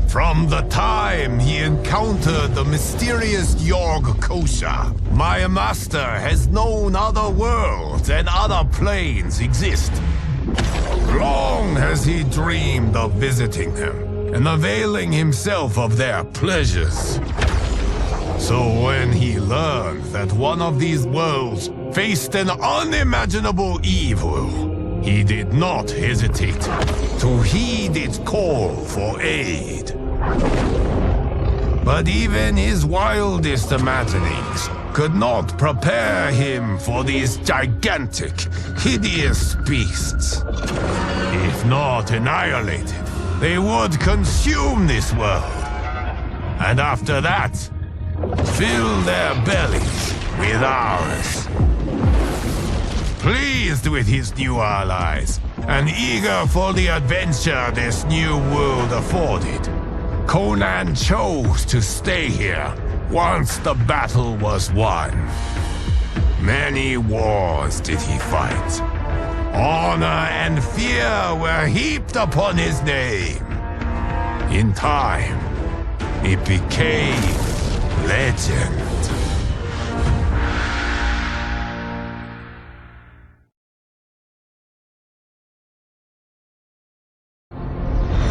From the time he encountered the mysterious Yorg Kosha, my master has known other worlds and other planes exist. Long has he dreamed of visiting them and availing himself of their pleasures. So when he learned that one of these worlds faced an unimaginable evil, he did not hesitate to heed its call for aid. But even his wildest imaginings could not prepare him for these gigantic, hideous beasts. If not annihilated, they would consume this world. And after that, fill their bellies with ours. Pleased with his new allies, and eager for the adventure this new world afforded, Conan chose to stay here once the battle was won. Many wars did he fight. Honor and fear were heaped upon his name. In time, it became legend.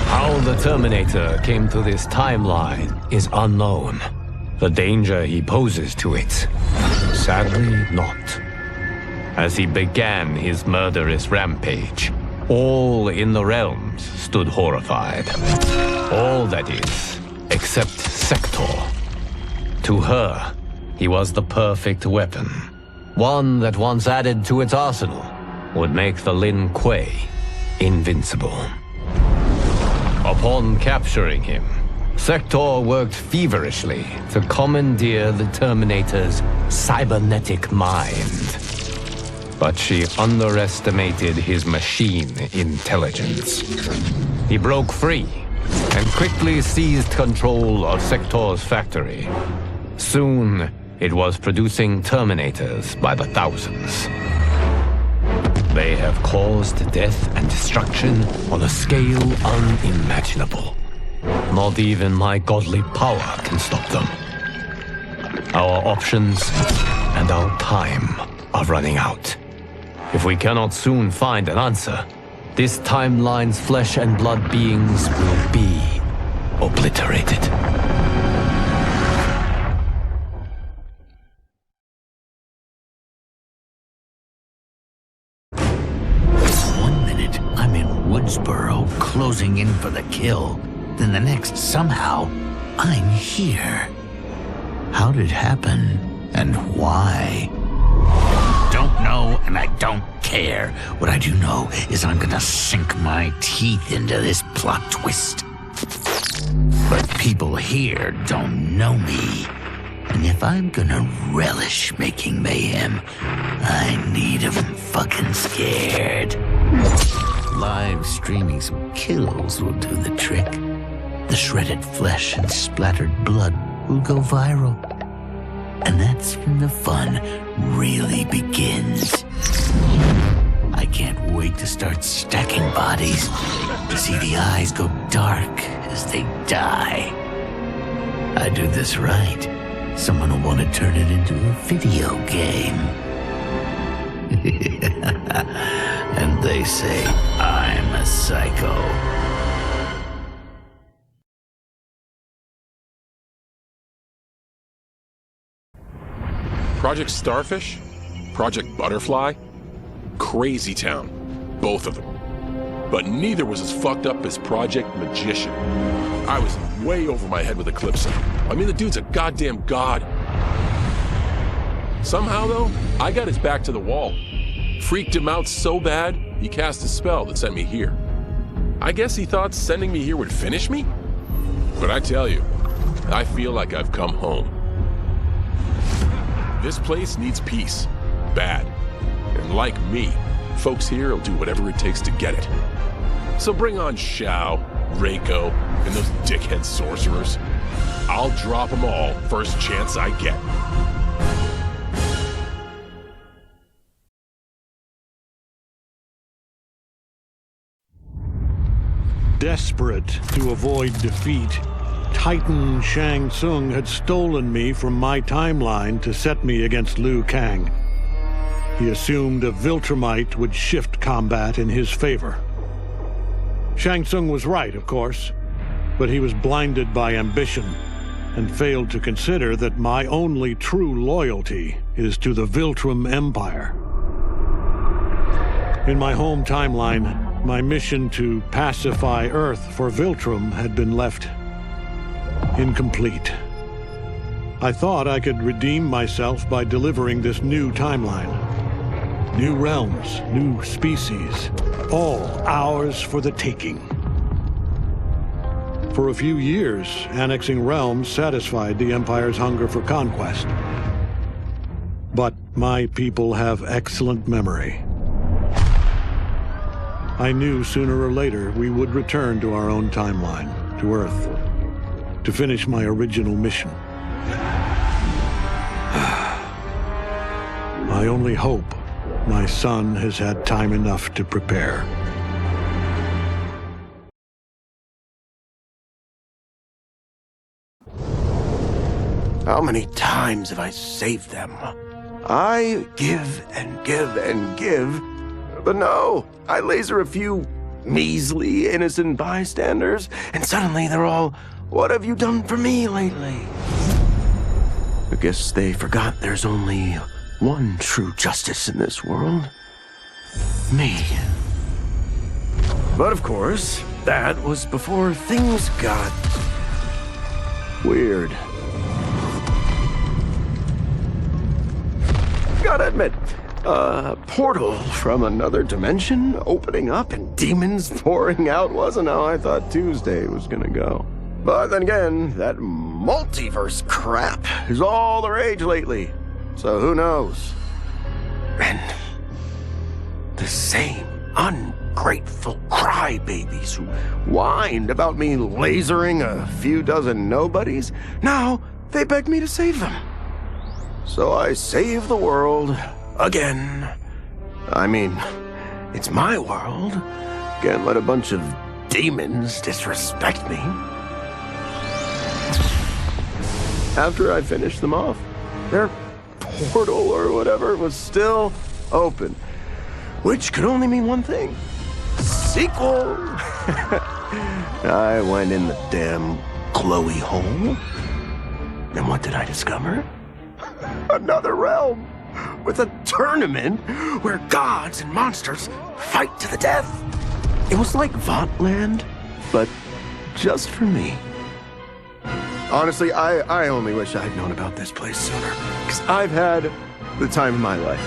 How the Terminator came to this timeline is unknown. The danger he poses to it, sadly not. As he began his murderous rampage, all in the realms stood horrified. All, that is, except Sektor. To her, he was the perfect weapon. One that once added to its arsenal would make the Lin Kuei invincible. Upon capturing him, Sektor worked feverishly to commandeer the Terminator's cybernetic mind. But she underestimated his machine intelligence. He broke free and quickly seized control of Sektor's factory. Soon, it was producing Terminators by the thousands. They have caused death and destruction on a scale unimaginable. Not even my godly power can stop them. Our options and our time are running out. If we cannot soon find an answer, this timeline's flesh and blood beings will be obliterated. One minute, I'm in Woodsboro, closing in for the kill. Then the next, somehow, I'm here. How did it happen, and why? Don't know, and I don't care. What I do know is I'm gonna sink my teeth into this plot twist. But people here don't know me. And if I'm gonna relish making mayhem, I need 'em fucking scared. Live streaming some kills will do the trick. The shredded flesh and splattered blood will go viral. And that's when the fun really begins. I can't wait to start stacking bodies, to see the eyes go dark as they die. I do this right, someone will want to turn it into a video game. And they say I'm a psycho. Project Starfish? Project Butterfly? Crazy town. Both of them. But neither was as fucked up as Project Magician. I was way over my head with Eclipse. I mean, the dude's a goddamn god. Somehow, though, I got his back to the wall. Freaked him out so bad, he cast a spell that sent me here. I guess he thought sending me here would finish me? But I tell you, I feel like I've come home. This place needs peace. Bad. And like me, folks here will do whatever it takes to get it. So bring on Shao, Reiko, and those dickhead sorcerers. I'll drop them all first chance I get. Desperate to avoid defeat, Titan Shang Tsung had stolen me from my timeline to set me against Liu Kang. He assumed a Viltrumite would shift combat in his favor. Shang Tsung was right, of course, but he was blinded by ambition and failed to consider that my only true loyalty is to the Viltrum Empire. In my home timeline, my mission to pacify Earth for Viltrum had been left incomplete. I thought I could redeem myself by delivering this new timeline. New realms, new species, all ours for the taking. For a few years, annexing realms satisfied the Empire's hunger for conquest. But my people have excellent memory. I knew sooner or later we would return to our own timeline, to Earth, to finish my original mission. I only hope my son has had time enough to prepare. How many times have I saved them? I give and give and give, but no, I laser a few measly innocent bystanders, and suddenly they're all, "What have you done for me lately?" I guess they forgot there's only one true justice in this world. Me. But of course, that was before things got weird. Gotta admit, a portal from another dimension opening up and demons pouring out wasn't how I thought Tuesday was gonna go. But then again, that multiverse crap is all the rage lately. So who knows? And the same ungrateful crybabies who whined about me lasering a few dozen nobodies, now they beg me to save them. So I save the world again. I mean, it's my world. Can't let a bunch of demons disrespect me. After I finished them off, their portal or whatever was still open, which could only mean one thing: sequel. I went in the damn glowy hole, and what did I discover? Another realm with a tournament where gods and monsters fight to the death. It was like Votland, but just for me. Honestly, I only wish I had known about this place sooner, because I've had the time of my life.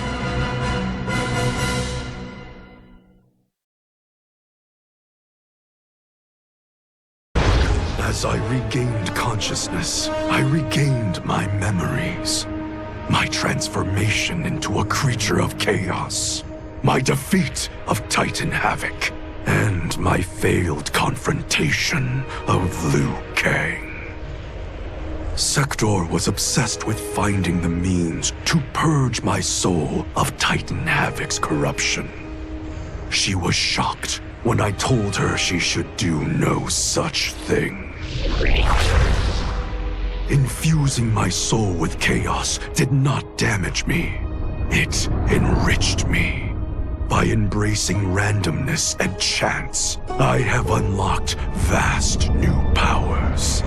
As I regained consciousness, I regained my memories. My transformation into a creature of chaos. My defeat of Titan Havik. And my failed confrontation of Liu Kang. Sektor was obsessed with finding the means to purge my soul of Titan Havik's corruption. She was shocked when I told her she should do no such thing. Infusing my soul with chaos did not damage me. It enriched me. By embracing randomness and chance, I have unlocked vast new powers.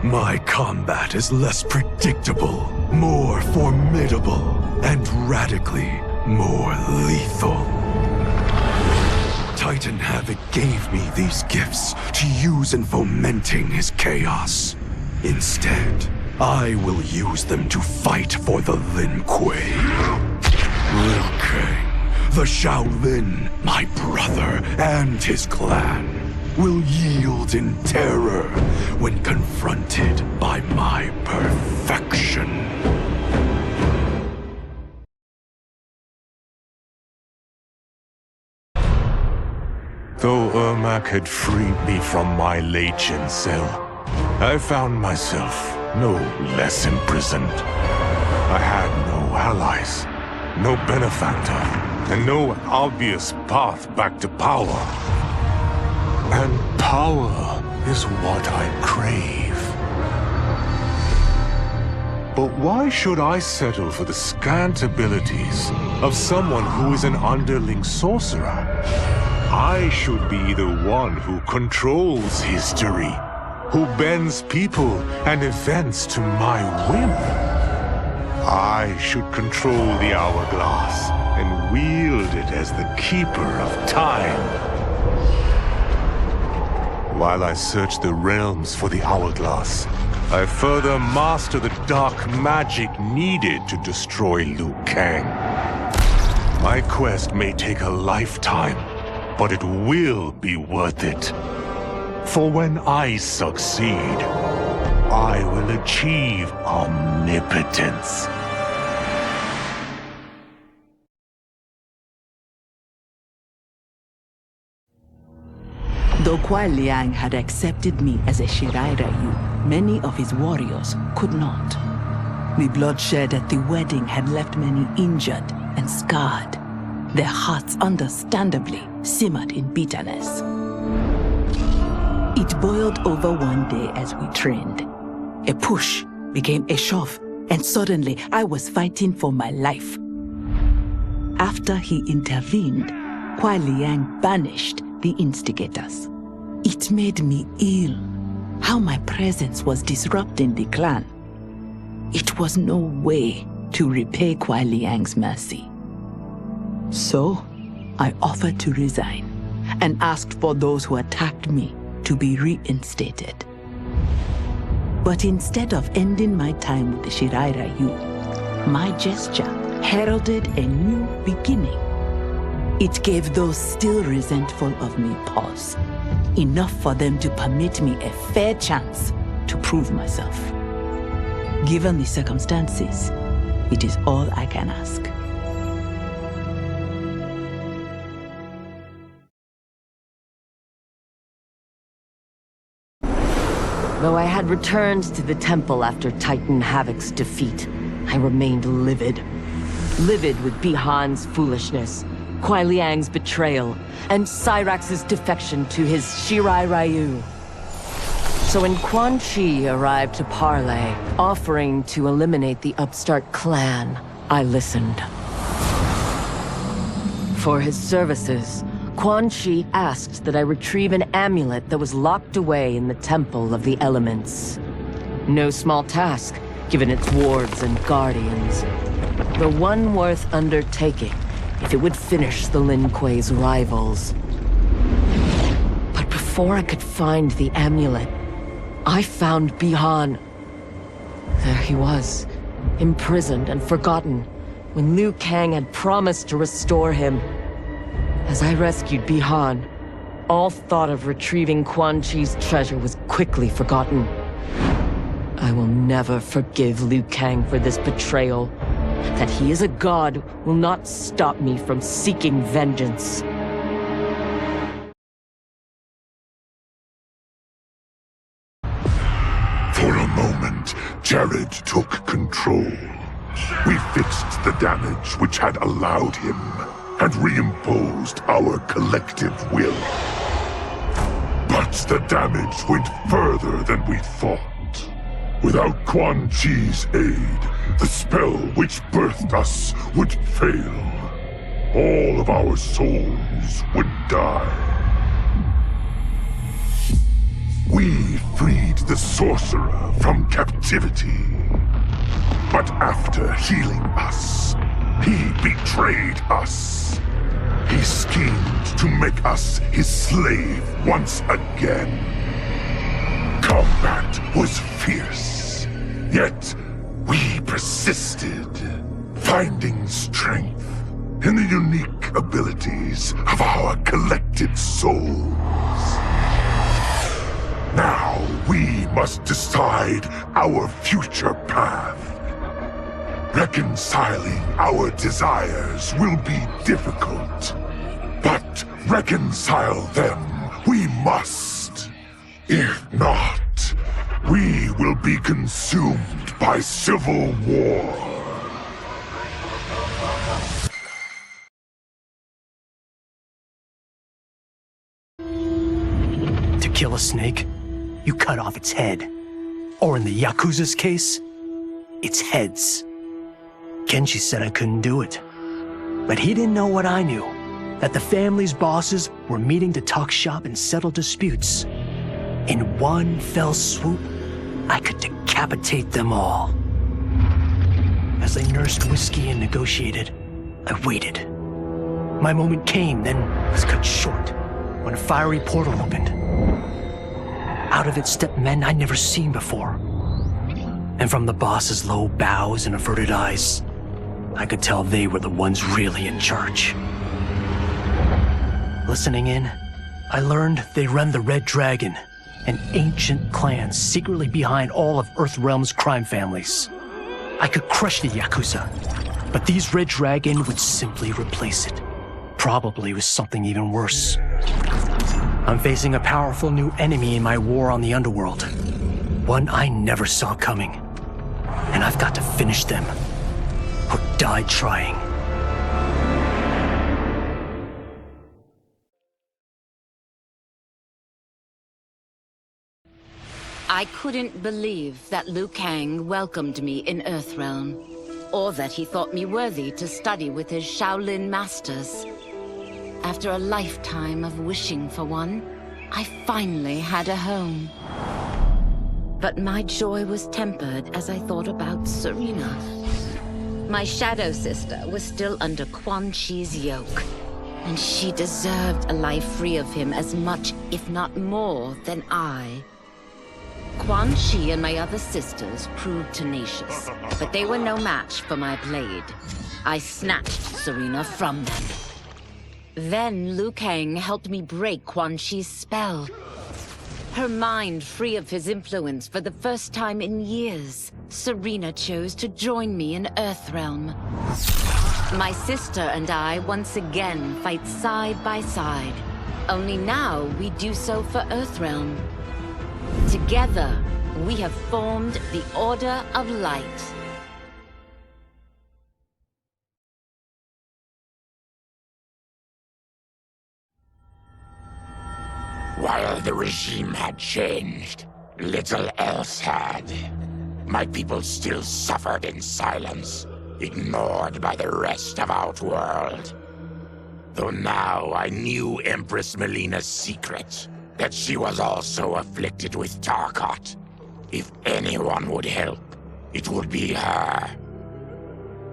My combat is less predictable, more formidable, and radically more lethal. Titan Havik gave me these gifts to use in fomenting his chaos. Instead, I will use them to fight for the Lin Kuei. Liu Kang, the Shaolin, my brother, and his clan, will yield in terror when confronted by my perfection. Though Ermac had freed me from my Legion cell, I found myself no less imprisoned. I had no allies, no benefactor, and no obvious path back to power. And power is what I crave. But why should I settle for the scant abilities of someone who is an underling sorcerer? I should be the one who controls history, who bends people and events to my whim. I should control the hourglass and wield it as the keeper of time. While I search the realms for the hourglass, I further master the dark magic needed to destroy Liu Kang. My quest may take a lifetime, but it will be worth it. For when I succeed, I will achieve omnipotence. Though Kuai Liang had accepted me as a Shirai Ryu, many of his warriors could not. The bloodshed at the wedding had left many injured and scarred. Their hearts understandably simmered in bitterness. It boiled over one day as we trained. A push became a shove, and suddenly I was fighting for my life. After he intervened, Kuai Liang banished the instigators. It made me ill, how my presence was disrupting the clan. It was no way to repay Kuai Liang's mercy. So, I offered to resign and asked for those who attacked me to be reinstated. But instead of ending my time with the Shirai Ryu, my gesture heralded a new beginning. It gave those still resentful of me pause, enough for them to permit me a fair chance to prove myself. Given the circumstances, it is all I can ask. Though I had returned to the temple after Titan Havik's defeat, I remained livid. Livid with Bihan's foolishness, Kuai Liang's betrayal, and Cyrax's defection to his Shirai Ryu. So when Quan Chi arrived to parley, offering to eliminate the upstart clan, I listened. For his services, Quan Chi asked that I retrieve an amulet that was locked away in the Temple of the Elements. No small task, given its wards and guardians. The one worth undertaking, if it would finish the Lin Kuei's rivals. But before I could find the amulet, I found Bihan. There he was, imprisoned and forgotten, when Liu Kang had promised to restore him. As I rescued Bihan, all thought of retrieving Quan Chi's treasure was quickly forgotten. I will never forgive Liu Kang for this betrayal. That he is a god will not stop me from seeking vengeance. For a moment, Jared took control. We fixed the damage which had allowed him, and reimposed our collective will. But the damage went further than we thought. Without Quan Chi's aid, the spell which birthed us would fail. All of our souls would die. We freed the sorcerer from captivity. But after healing us, he betrayed us. He schemed to make us his slave once again. Combat was fierce, yet we persisted, finding strength in the unique abilities of our collected souls. Now we must decide our future path. Reconciling our desires will be difficult, but Reconcile them, we must. If not, we will be consumed by civil war. To kill a snake, you cut off its head. Or in the Yakuza's case, its heads. Kenshi said I couldn't do it. But he didn't know what I knew. That the family's bosses were meeting to talk shop and settle disputes. In one fell swoop, I could decapitate them all. As they nursed whiskey and negotiated, I waited. My moment came, then was cut short, when a fiery portal opened. Out of it stepped men I'd never seen before. And from the boss's low bows and averted eyes, I could tell they were the ones really in charge. Listening in, I learned they run the Red Dragon, an ancient clan secretly behind all of Earthrealm's crime families. I could crush the Yakuza, but these Red Dragon would simply replace it, probably with something even worse. I'm facing a powerful new enemy in my war on the underworld, one I never saw coming, and I've got to finish them, or die trying. I couldn't believe that Liu Kang welcomed me in Earthrealm, or that he thought me worthy to study with his Shaolin masters. After a lifetime of wishing for one, I finally had a home. But my joy was tempered as I thought about Serena. My shadow sister was still under Quan Chi's yoke, and she deserved a life free of him as much, if not more, than I. Quan Chi and my other sisters proved tenacious, but they were no match for my blade. I snatched Serena from them. Then Liu Kang helped me break Quan Chi's spell. Her mind free of his influence for the first time in years, Serena chose to join me in Earthrealm. My sister and I once again fight side by side, only now we do so for Earthrealm. Together, we have formed the Order of Light. While the regime had changed, little else had. My people still suffered in silence, ignored by the rest of Outworld. Though now I knew Empress Mileena's secret, that she was also afflicted with Tarkat. If anyone would help, it would be her.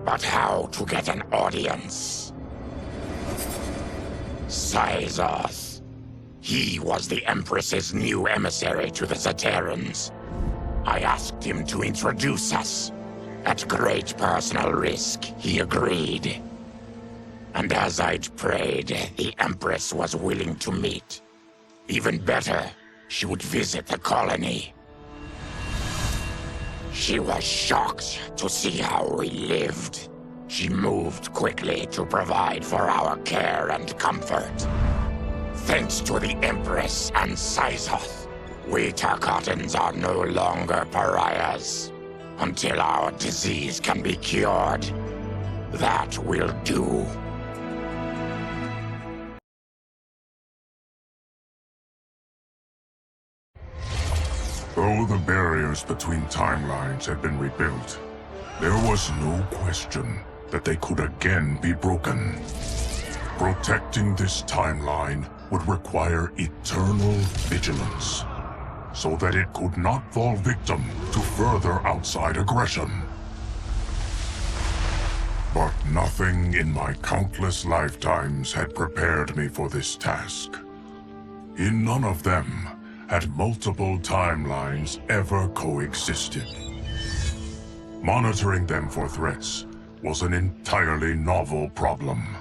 But how to get an audience? Syzoth. He was the Empress's new emissary to the Zaterrans. I asked him to introduce us. At great personal risk, he agreed. And as I'd prayed, the Empress was willing to meet. Even better, she would visit the colony. She was shocked to see how we lived. She moved quickly to provide for our care and comfort. Thanks to the Empress and Syzoth, we Tarkatans are no longer pariahs. Until our disease can be cured, that will do. Though the barriers between timelines had been rebuilt, there was no question that they could again be broken. Protecting this timeline would require eternal vigilance, so that it could not fall victim to further outside aggression. But nothing in my countless lifetimes had prepared me for this task. In none of them had multiple timelines ever coexisted. Monitoring them for threats was an entirely novel problem.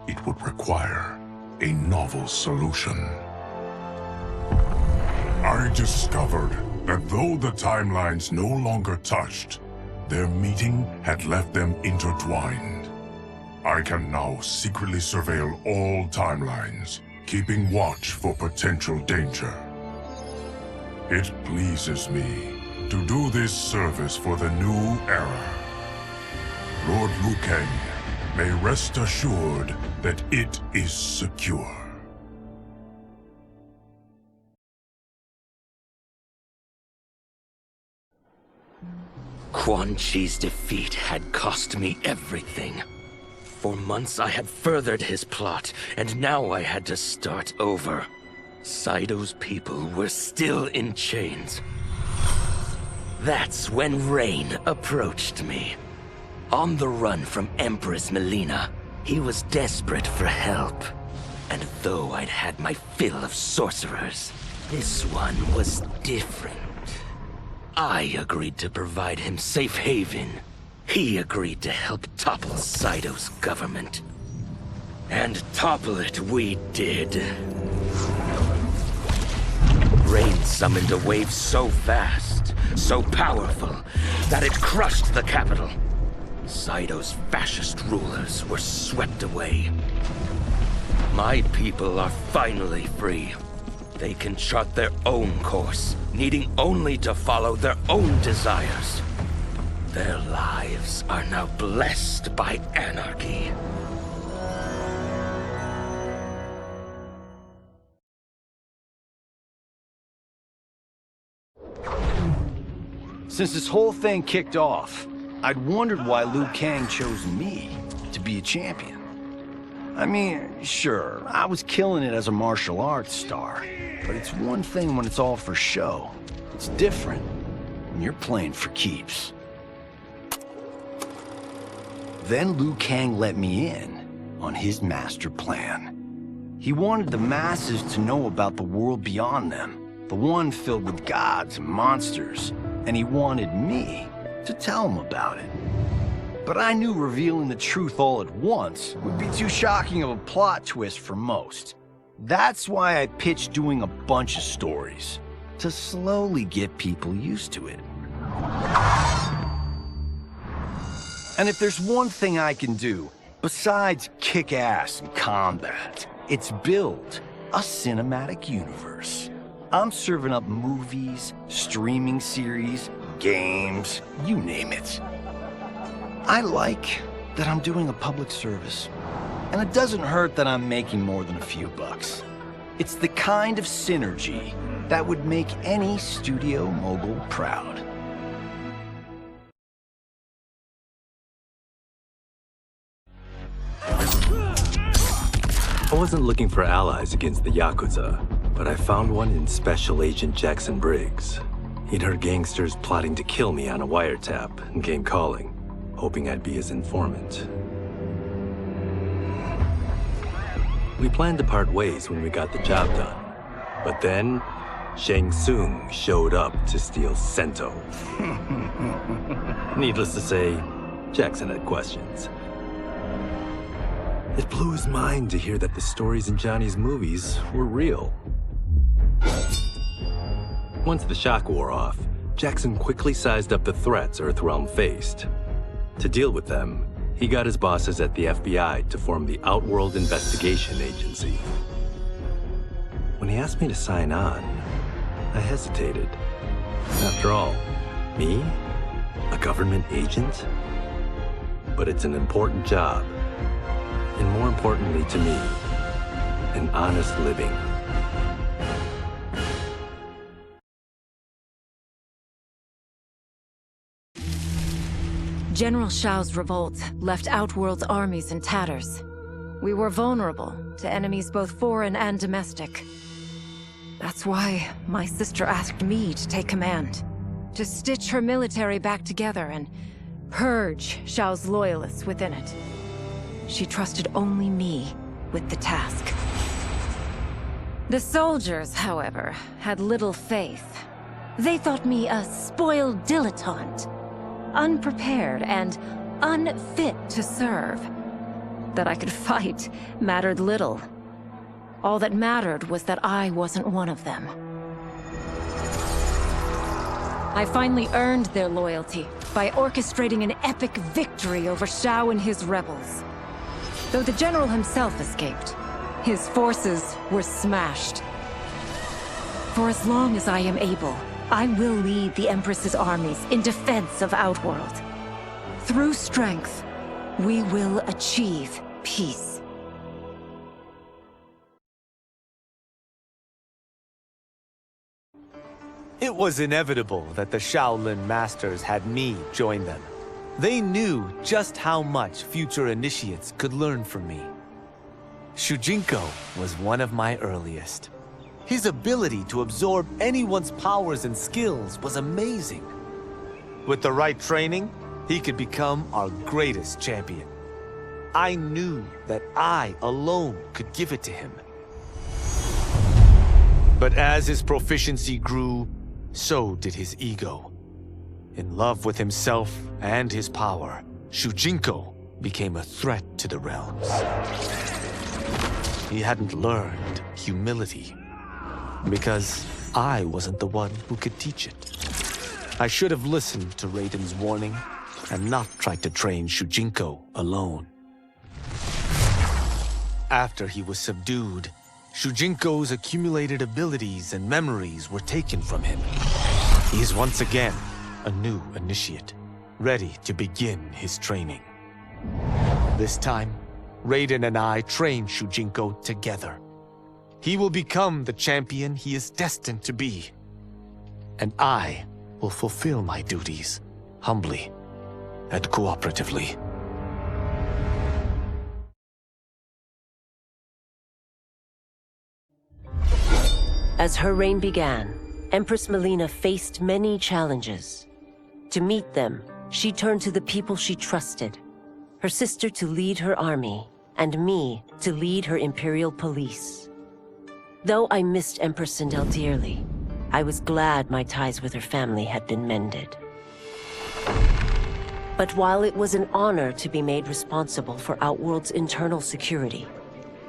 It would require a novel solution. I discovered that though the timelines no longer touched, their meeting had left them intertwined. I can now secretly surveil all timelines, keeping watch for potential danger. It pleases me to do this service for the new era. Lord Liu Kang may rest assured that it is secure. Quan Chi's defeat had cost me everything. For months I had furthered his plot, and now I had to start over. Saito's people were still in chains. That's when Rain approached me. On the run from Empress Mileena, he was desperate for help. And though I'd had my fill of sorcerers, this one was different. I agreed to provide him safe haven. He agreed to help topple Saito's government. And topple it we did. Rain summoned a wave so fast, so powerful, that it crushed the capital. Saito's fascist rulers were swept away. My people are finally free. They can chart their own course, needing only to follow their own desires. Their lives are now blessed by anarchy. Since this whole thing kicked off, I'd wondered why Liu Kang chose me to be a champion. I mean, sure, I was killing it as a martial arts star, but it's one thing when it's all for show. It's different when you're playing for keeps. Then Liu Kang let me in on his master plan. He wanted the masses to know about the world beyond them, the one filled with gods and monsters, and he wanted me to tell them about it. But I knew revealing the truth all at once would be too shocking of a plot twist for most. That's why I pitched doing a bunch of stories, to slowly get people used to it. And if there's one thing I can do, besides kick ass in combat, it's build a cinematic universe. I'm serving up movies, streaming series, games, you name it. I like that I'm doing a public service. And it doesn't hurt that I'm making more than a few bucks. It's the kind of synergy that would make any studio mogul proud. I wasn't looking for allies against the Yakuza, but I found one in Special Agent Jackson Briggs. He'd heard gangsters plotting to kill me on a wiretap and came calling, hoping I'd be his informant. We planned to part ways when we got the job done, but then Shang Tsung showed up to steal Sento. Needless to say, Jackson had questions. It blew his mind to hear that the stories in Johnny's movies were real. Once the shock wore off, Jackson quickly sized up the threats Earthrealm faced. To deal with them, he got his bosses at the FBI to form the Outworld Investigation Agency. When he asked me to sign on, I hesitated. After all, me? A government agent? But it's an important job. And more importantly to me, an honest living. General Shao's revolt left Outworld's armies in tatters. We were vulnerable to enemies both foreign and domestic. That's why my sister asked me to take command, to stitch her military back together and purge Shao's loyalists within it. She trusted only me with the task. The soldiers, however, had little faith. They thought me a spoiled dilettante, unprepared and unfit to serve. That I could fight mattered little. All that mattered was that I wasn't one of them. I finally earned their loyalty by orchestrating an epic victory over Shao and his rebels. Though the general himself escaped, his forces were smashed. For as long as I am able, I will lead the Empress's armies in defense of Outworld. Through strength, we will achieve peace. It was inevitable that the Shaolin Masters had me join them. They knew just how much future initiates could learn from me. Shujinko was one of my earliest. His ability to absorb anyone's powers and skills was amazing. With the right training, he could become our greatest champion. I knew that I alone could give it to him. But as his proficiency grew, so did his ego. In love with himself and his power, Shujinko became a threat to the realms. He hadn't learned humility, because I wasn't the one who could teach it. I should have listened to Raiden's warning and not tried to train Shujinko alone. After he was subdued, Shujinko's accumulated abilities and memories were taken from him. He is once again a new initiate, ready to begin his training. This time, Raiden and I train Shujinko together. He will become the champion he is destined to be. And I will fulfill my duties, humbly and cooperatively. As her reign began, Empress Mileena faced many challenges. To meet them, she turned to the people she trusted. Her sister to lead her army, and me to lead her imperial police. Though I missed Empress Sindel dearly, I was glad my ties with her family had been mended. But while it was an honor to be made responsible for Outworld's internal security,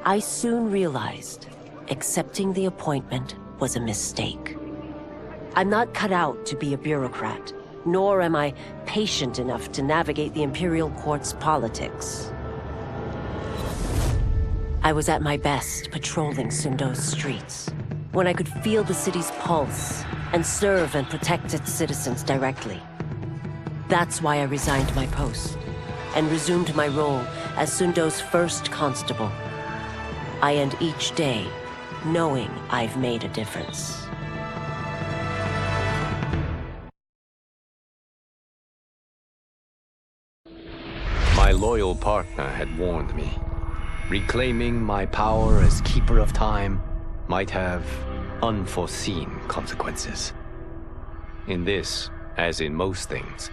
I soon realized accepting the appointment was a mistake. I'm not cut out to be a bureaucrat, nor am I patient enough to navigate the Imperial Court's politics. I was at my best patrolling Sundo's streets, when I could feel the city's pulse and serve and protect its citizens directly. That's why I resigned my post and resumed my role as Sundo's first constable. I end each day knowing I've made a difference. My loyal partner had warned me. Reclaiming my power as Keeper of Time might have unforeseen consequences. In this, as in most things,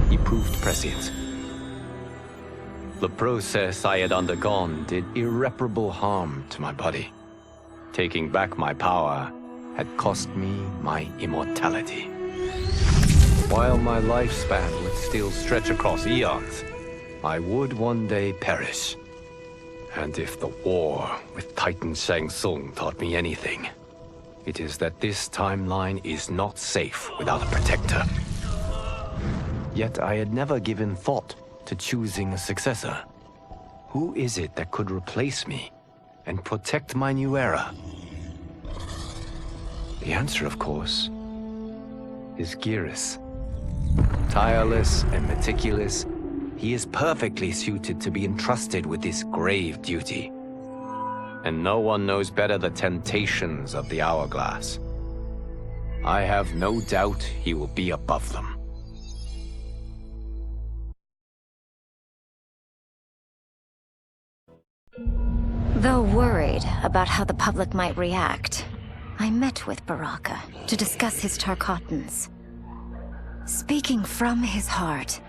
he proved prescient. The process I had undergone did irreparable harm to my body. Taking back my power had cost me my immortality. While my lifespan would still stretch across eons, I would one day perish. And if the war with Titan Shang Tsung taught me anything, it is that this timeline is not safe without a protector. Yet I had never given thought to choosing a successor. Who is it that could replace me and protect my new era? The answer, of course, is Geras. Tireless and meticulous, he is perfectly suited to be entrusted with this grave duty. And no one knows better the temptations of the hourglass. I have no doubt he will be above them. Though worried about how the public might react, I met with Baraka to discuss his Tarkatans. Speaking from his heart,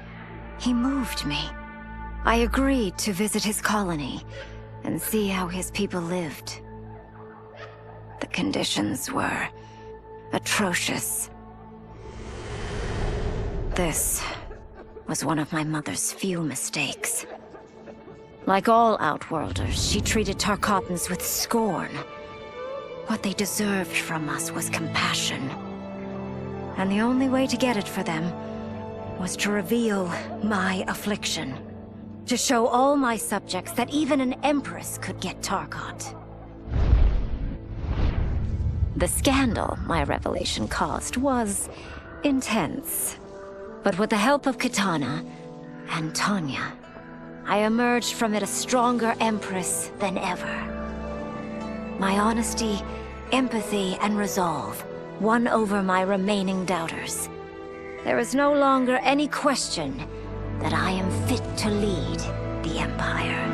he moved me. I agreed to visit his colony and see how his people lived. The conditions were atrocious. This was one of my mother's few mistakes. Like all Outworlders, she treated Tarkatans with scorn. What they deserved from us was compassion. And the only way to get it for them was to reveal my affliction, To show all my subjects that even an empress could get Tarkot. The scandal my revelation caused was intense. But with the help of Kitana and Tanya, I emerged from it a stronger empress than ever. My honesty, empathy, and resolve won over my remaining doubters. There is no longer any question that I am fit to lead the Empire.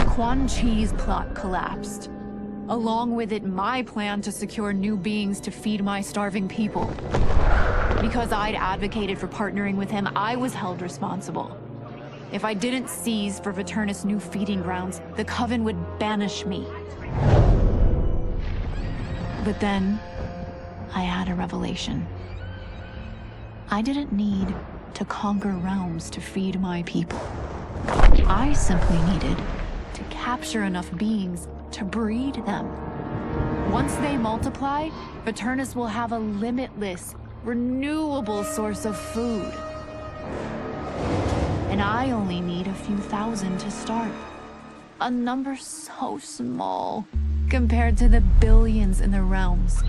Quan Chi's plot collapsed. Along with it, my plan to secure new beings to feed my starving people. Because I'd advocated for partnering with him, I was held responsible. If I didn't seize for Viternus' new feeding grounds, the Coven would banish me. But then, I had a revelation. I didn't need to conquer realms to feed my people. I simply needed to capture enough beings to breed them. Once they multiply, Viternus will have a limitless, renewable source of food. And I only need a few thousand to start. A number so small compared to the billions in the realms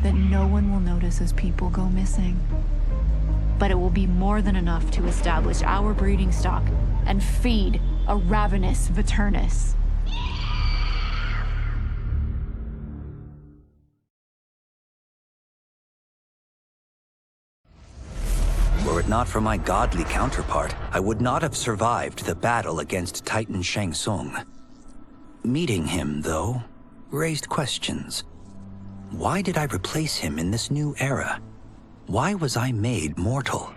that no one will notice as people go missing. But it will be more than enough to establish our breeding stock and feed a ravenous Viternus. Were it not for my godly counterpart, I would not have survived the battle against Titan Shang Tsung. Meeting him, though, raised questions. Why did I replace him in this new era? Why was I made mortal?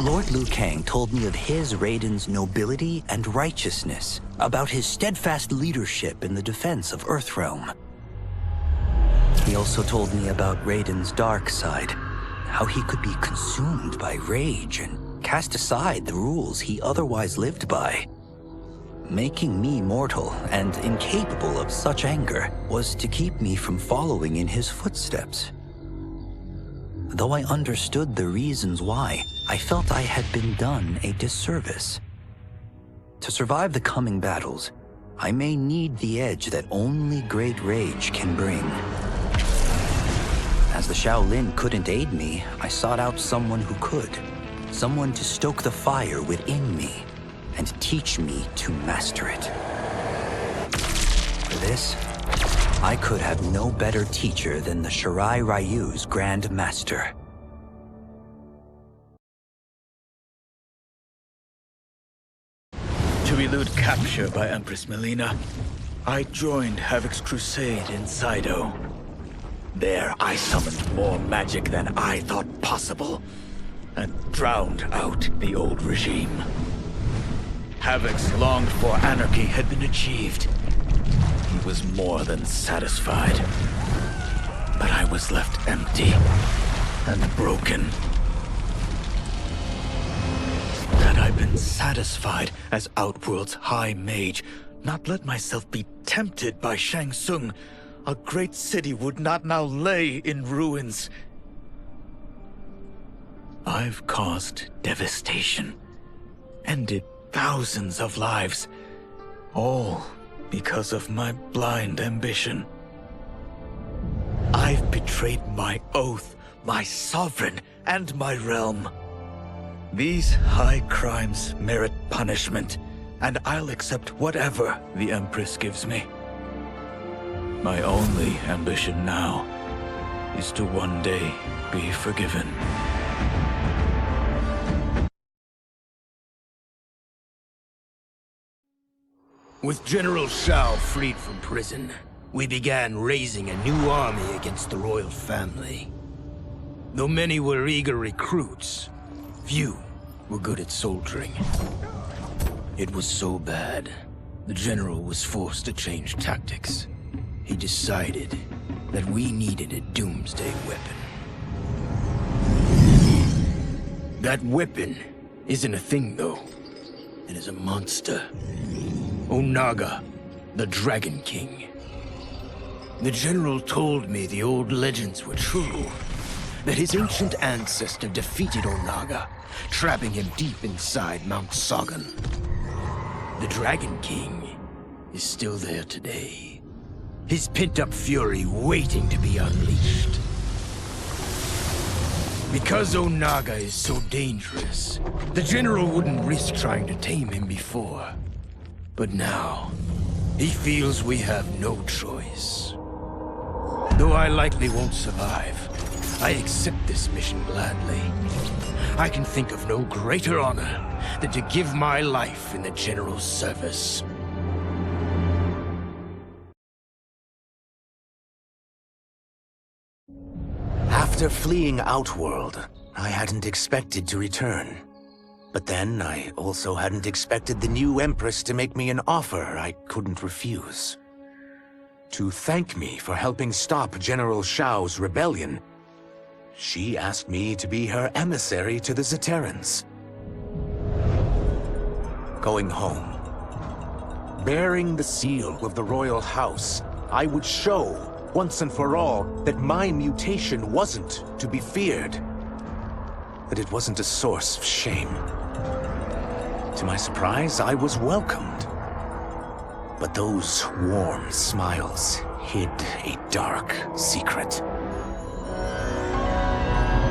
Lord Liu Kang told me of his Raiden's nobility and righteousness, about his steadfast leadership in the defense of Earthrealm. He also told me about Raiden's dark side, how he could be consumed by rage and cast aside the rules he otherwise lived by. Making me mortal and incapable of such anger was to keep me from following in his footsteps. Though I understood the reasons why, I felt I had been done a disservice. To survive the coming battles, I may need the edge that only great rage can bring. As the Shaolin couldn't aid me, I sought out someone who could. Someone to stoke the fire within me and teach me to master it. For this, I could have no better teacher than the Shirai Ryu's Grand Master. To elude capture by Empress Mileena, I joined Havik's crusade in Saido. There, I summoned more magic than I thought possible, and drowned out the old regime. Havik's longed-for anarchy had been achieved. He was more than satisfied. But I was left empty and broken. Had I been satisfied as Outworld's High Mage, not let myself be tempted by Shang Tsung, a great city would not now lay in ruins. I've caused devastation, ended thousands of lives, all because of my blind ambition. I've betrayed my oath, my sovereign, and my realm. These high crimes merit punishment, and I'll accept whatever the Empress gives me. My only ambition now is to one day be forgiven. With General Shao freed from prison, we began raising a new army against the royal family. Though many were eager recruits, few were good at soldiering. It was so bad, the general was forced to change tactics. He decided that we needed a doomsday weapon. That weapon isn't a thing, though. It is a monster. Onaga, the Dragon King. The general told me the old legends were true, that his ancient ancestor defeated Onaga, trapping him deep inside Mount Sagan. The Dragon King is still there today. His pent-up fury waiting to be unleashed. Because Onaga is so dangerous, the General wouldn't risk trying to tame him before. But now, he feels we have no choice. Though I likely won't survive, I accept this mission gladly. I can think of no greater honor than to give my life in the General's service. After fleeing Outworld, I hadn't expected to return. But then, I also hadn't expected the new Empress to make me an offer I couldn't refuse. To thank me for helping stop General Shao's rebellion, she asked me to be her emissary to the Zaterrans. Going home, bearing the seal of the royal house, I would show, once and for all, that my mutation wasn't to be feared. That it wasn't a source of shame. To my surprise, I was welcomed. But those warm smiles hid a dark secret.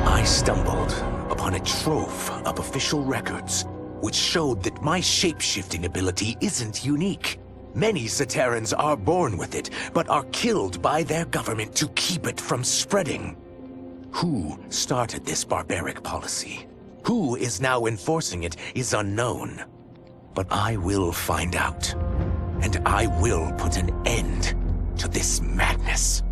I stumbled upon a trove of official records, which showed that my shape-shifting ability isn't unique. Many Zaterrans are born with it, but are killed by their government to keep it from spreading. Who started this barbaric policy? Who is now enforcing it is unknown. But I will find out. And I will put an end to this madness.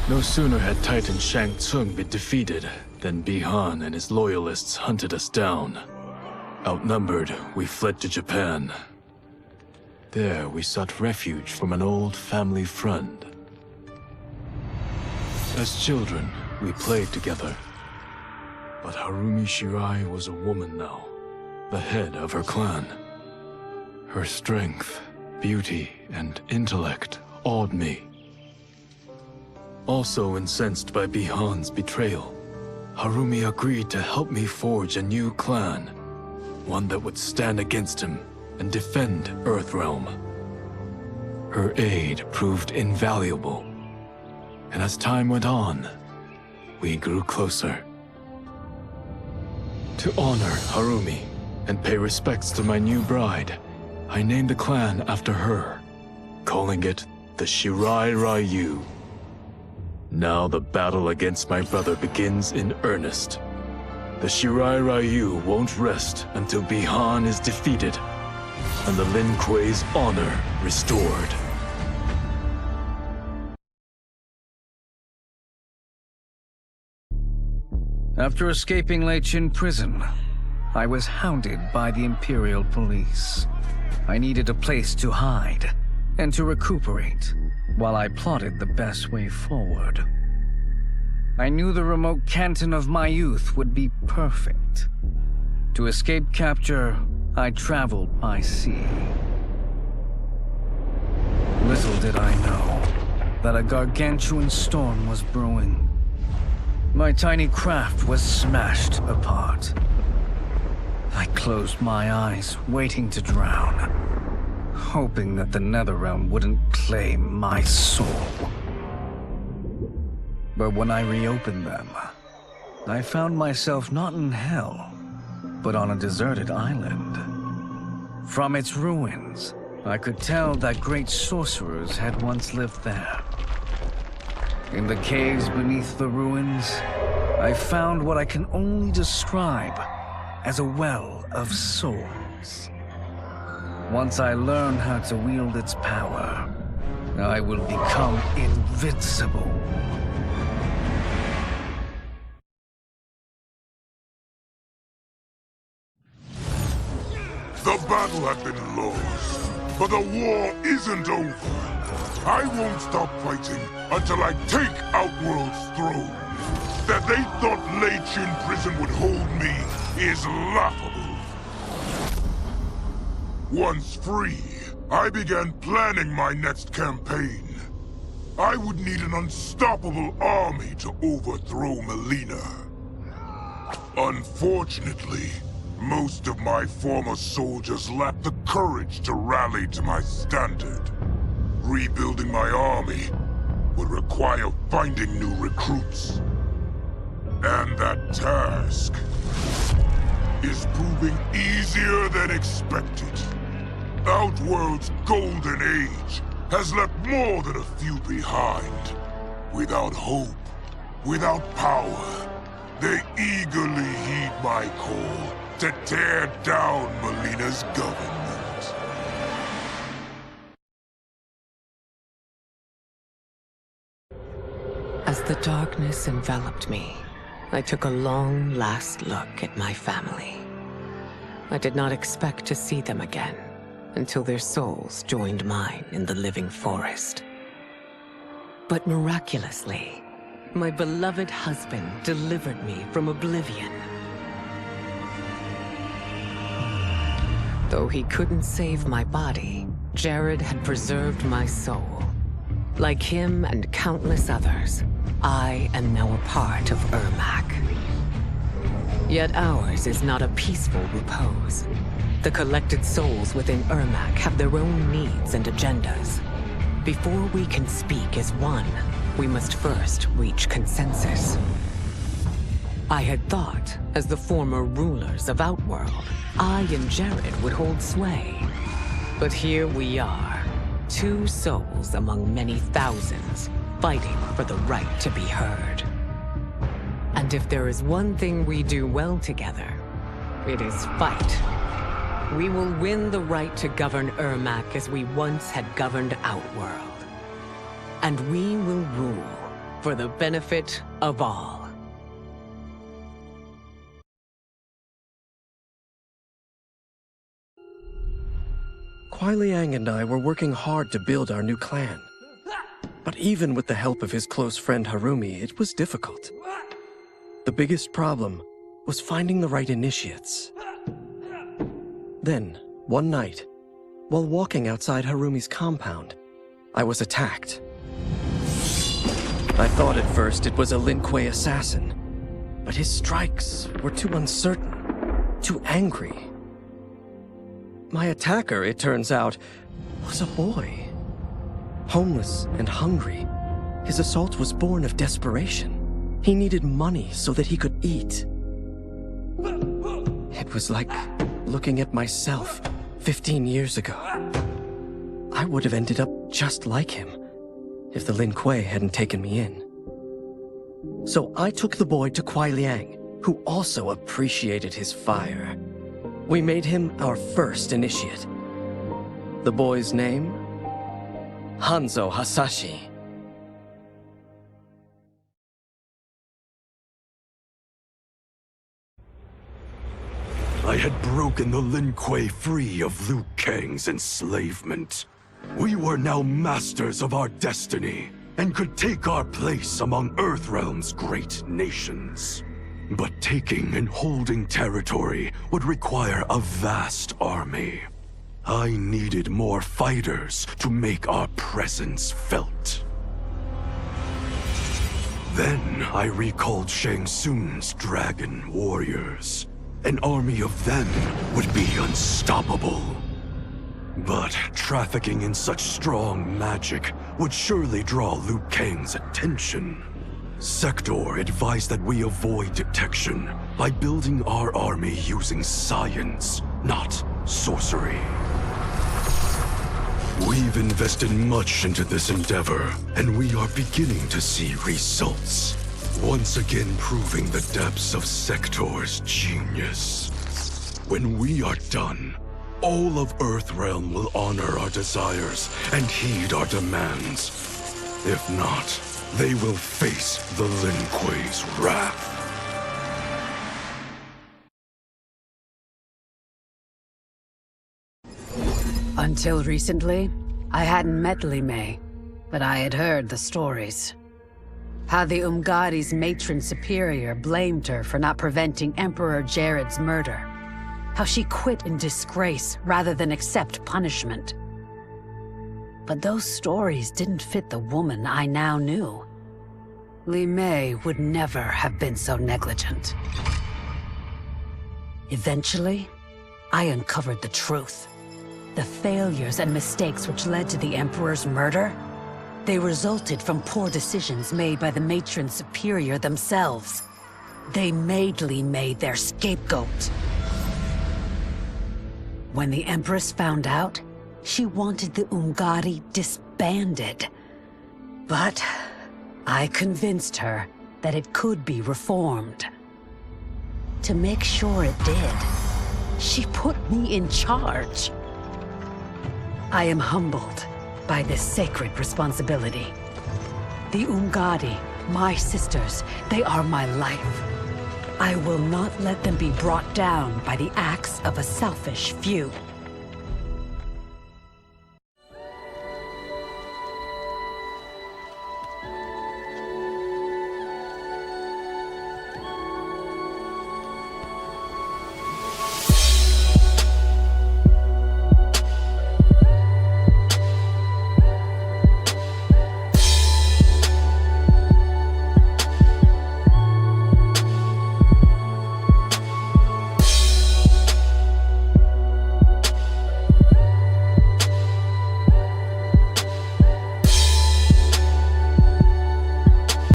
No sooner had Titan Shang Tsung been defeated than Bi-Han and his loyalists hunted us down. Outnumbered, we fled to Japan. There, we sought refuge from an old family friend. As children, we played together. But Harumi Shirai was a woman now, the head of her clan. Her strength, beauty, and intellect awed me. Also incensed by Bi-Han's betrayal, Harumi agreed to help me forge a new clan, one that would stand against him and defend Earthrealm. Her aid proved invaluable, and as time went on, we grew closer. To honor Harumi and pay respects to my new bride, I named the clan after her, calling it the Shirai Ryu. Now the battle against my brother begins in earnest. The Shirai Ryu won't rest until Bi-Han is defeated and the Lin Kuei's honor restored. After escaping Lei Chin prison, I was hounded by the Imperial Police. I needed a place to hide and to recuperate while I plotted the best way forward. I knew the remote canton of my youth would be perfect. To escape capture, I traveled by sea. Little did I know that a gargantuan storm was brewing. My tiny craft was smashed apart. I closed my eyes, waiting to drown, hoping that the Netherrealm wouldn't claim my soul. But when I reopened them, I found myself not in hell, but on a deserted island. From its ruins, I could tell that great sorcerers had once lived there. In the caves beneath the ruins, I found what I can only describe as a well of souls. Once I learn how to wield its power, I will become invincible. The battle had been lost, but the war isn't over. I won't stop fighting until I take Outworld's throne. That they thought Lei Chin prison would hold me is laughable. Once free, I began planning my next campaign. I would need an unstoppable army to overthrow Mileena. Unfortunately, most of my former soldiers lacked the courage to rally to my standard. Rebuilding my army would require finding new recruits. And that task is proving easier than expected. Outworld's golden age has left more than a few behind. Without hope, without power, they eagerly heed my call to tear down Mileena's government. As the darkness enveloped me, I took a long last look at my family. I did not expect to see them again until their souls joined mine in the living forest. But miraculously, my beloved husband delivered me from oblivion. Though he couldn't save my body, Jared had preserved my soul. Like him and countless others, I am now a part of Ermac. Yet ours is not a peaceful repose. The collected souls within Ermac have their own needs and agendas. Before we can speak as one, we must first reach consensus. I had thought, as the former rulers of Outworld, I and Jared would hold sway. But here we are, two souls among many thousands, fighting for the right to be heard. And if there is one thing we do well together, it is fight. We will win the right to govern Ermac as we once had governed Outworld. And we will rule for the benefit of all. Kuai Liang and I were working hard to build our new clan. But even with the help of his close friend Harumi, it was difficult. The biggest problem was finding the right initiates. Then, one night, while walking outside Harumi's compound, I was attacked. I thought at first it was a Lin Kuei assassin, but his strikes were too uncertain, too angry. My attacker, it turns out, was a boy. Homeless and hungry, his assault was born of desperation. He needed money so that he could eat. It was like looking at myself 15 years ago. I would have ended up just like him if the Lin Kuei hadn't taken me in. So I took the boy to Kuai Liang, who also appreciated his fire. We made him our first initiate. The boy's name? Hanzo Hasashi. I had broken the Lin Kuei free of Liu Kang's enslavement. We were now masters of our destiny, and could take our place among Earthrealm's great nations. But taking and holding territory would require a vast army. I needed more fighters to make our presence felt. Then I recalled Shang Tsung's dragon warriors. An army of them would be unstoppable. But trafficking in such strong magic would surely draw Liu Kang's attention. Sektor advised that we avoid detection by building our army using science, not sorcery. We've invested much into this endeavor, and we are beginning to see results. Once again proving the depths of Sektor's genius. When we are done, all of Earthrealm will honor our desires and heed our demands. If not, they will face the Lin Kuei's wrath. Until recently, I hadn't met Li Mei, but I had heard the stories. How the Umgadi's matron superior blamed her for not preventing Emperor Jared's murder. How she quit in disgrace rather than accept punishment. But those stories didn't fit the woman I now knew. Li Mei would never have been so negligent. Eventually, I uncovered the truth. The failures and mistakes which led to the Emperor's murder, they resulted from poor decisions made by the Matron Superior themselves. They made Li Mei their scapegoat. When the Empress found out, she wanted the Umgadi disbanded. But I convinced her that it could be reformed. To make sure it did, she put me in charge. I am humbled by this sacred responsibility. The Umgadi, my sisters, they are my life. I will not let them be brought down by the acts of a selfish few.